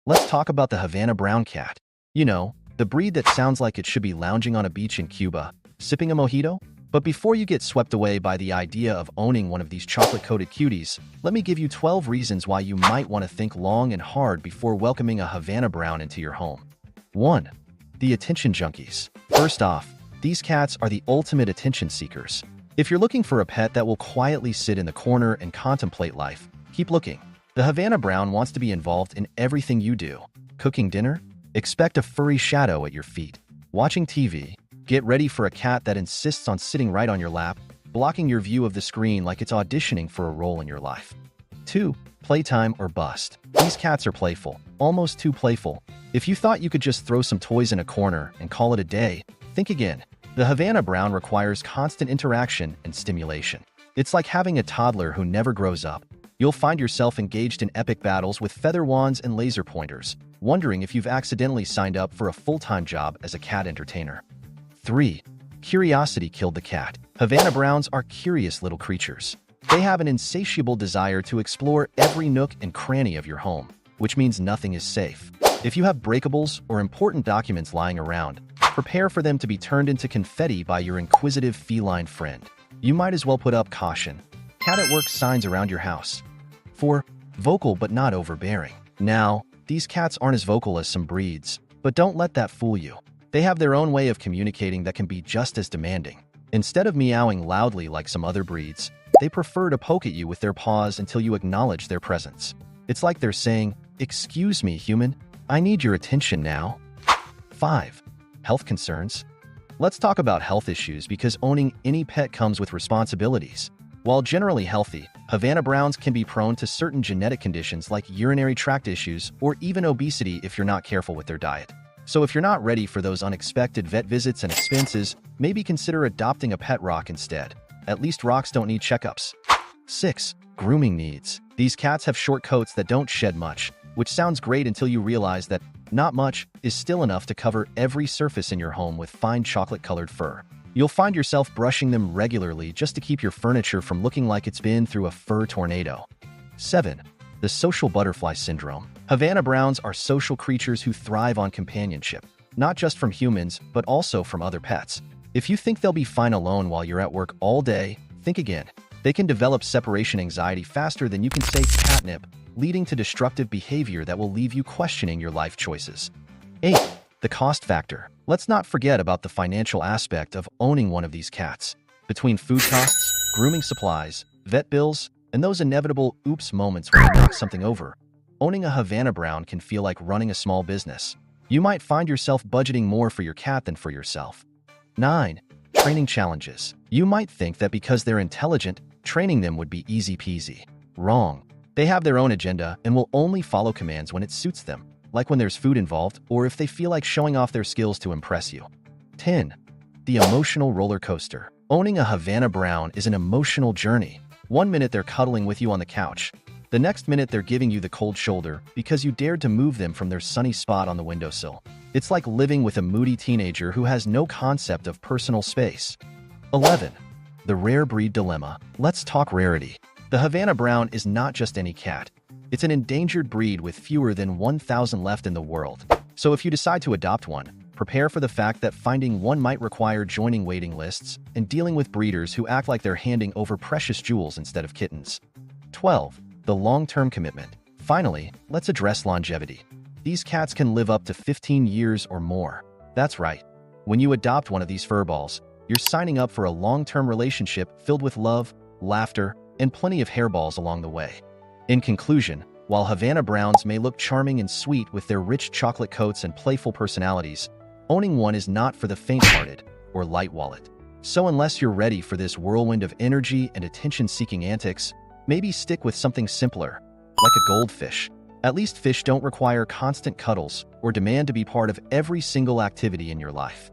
let's talk about the Havana Brown cat. You know, the breed that sounds like it should be lounging on a beach in Cuba, sipping a mojito? But before you get swept away by the idea of owning one of these chocolate-coated cuties, let me give you 12 reasons why you might want to think long and hard before welcoming a Havana Brown into your home. 1. The attention junkies. First off, these cats are the ultimate attention seekers. If you're looking for a pet that will quietly sit in the corner and contemplate life, keep looking. The Havana Brown wants to be involved in everything you do. Cooking dinner? Expect a furry shadow at your feet. Watching TV? Get ready for a cat that insists on sitting right on your lap, blocking your view of the screen like it's auditioning for a role in your life. 2. Playtime or bust. These cats are playful, almost too playful. If you thought you could just throw some toys in a corner and call it a day, think again. The Havana Brown requires constant interaction and stimulation. It's like having a toddler who never grows up. You'll find yourself engaged in epic battles with feather wands and laser pointers, wondering if you've accidentally signed up for a full-time job as a cat entertainer. 3. Curiosity killed the cat. Havana Browns are curious little creatures. They have an insatiable desire to explore every nook and cranny of your home, which means nothing is safe. If you have breakables or important documents lying around, prepare for them to be turned into confetti by your inquisitive feline friend. You might as well put up caution. Cat at work signs around your house. 4. Vocal but not overbearing. Now, these cats aren't as vocal as some breeds, but don't let that fool you. They have their own way of communicating that can be just as demanding. Instead of meowing loudly like some other breeds, they prefer to poke at you with their paws until you acknowledge their presence. It's like they're saying, "Excuse me, human, I need your attention now." 5. Health concerns. Let's talk about health issues because owning any pet comes with responsibilities. While generally healthy, Havana Browns can be prone to certain genetic conditions like urinary tract issues or even obesity if you're not careful with their diet. So if you're not ready for those unexpected vet visits and expenses, maybe consider adopting a pet rock instead. At least rocks don't need checkups. 6. Grooming needs. These cats have short coats that don't shed much, which sounds great until you realize that not much is still enough to cover every surface in your home with fine chocolate-colored fur. You'll find yourself brushing them regularly just to keep your furniture from looking like it's been through a fur tornado. 7. The social butterfly syndrome. Havana Browns are social creatures who thrive on companionship, not just from humans, but also from other pets. If you think they'll be fine alone while you're at work all day, think again. They can develop separation anxiety faster than you can say catnip, leading to destructive behavior that will leave you questioning your life choices. 8. The cost factor. Let's not forget about the financial aspect of owning one of these cats. Between food costs, grooming supplies, vet bills, and those inevitable oops moments when you knock something over, owning a Havana Brown can feel like running a small business. You might find yourself budgeting more for your cat than for yourself. 9. Training challenges. You might think that because they're intelligent, training them would be easy peasy. Wrong. They have their own agenda and will only follow commands when it suits them, like when there's food involved or if they feel like showing off their skills to impress you. 10. The emotional roller coaster. Owning a Havana Brown is an emotional journey. One minute they're cuddling with you on the couch. The next minute they're giving you the cold shoulder because you dared to move them from their sunny spot on the windowsill. It's like living with a moody teenager who has no concept of personal space. 11. The rare breed dilemma. Let's talk rarity. The Havana Brown is not just any cat. It's an endangered breed with fewer than 1,000 left in the world. So if you decide to adopt one, prepare for the fact that finding one might require joining waiting lists and dealing with breeders who act like they're handing over precious jewels instead of kittens. 12. The long-term commitment. Finally, let's address longevity. These cats can live up to 15 years or more. That's right. When you adopt one of these furballs, you're signing up for a long-term relationship filled with love, laughter, and plenty of hairballs along the way. In conclusion, while Havana Browns may look charming and sweet with their rich chocolate coats and playful personalities, owning one is not for the faint-hearted or light wallet. So unless you're ready for this whirlwind of energy and attention-seeking antics, maybe stick with something simpler, like a goldfish. At least fish don't require constant cuddles or demand to be part of every single activity in your life.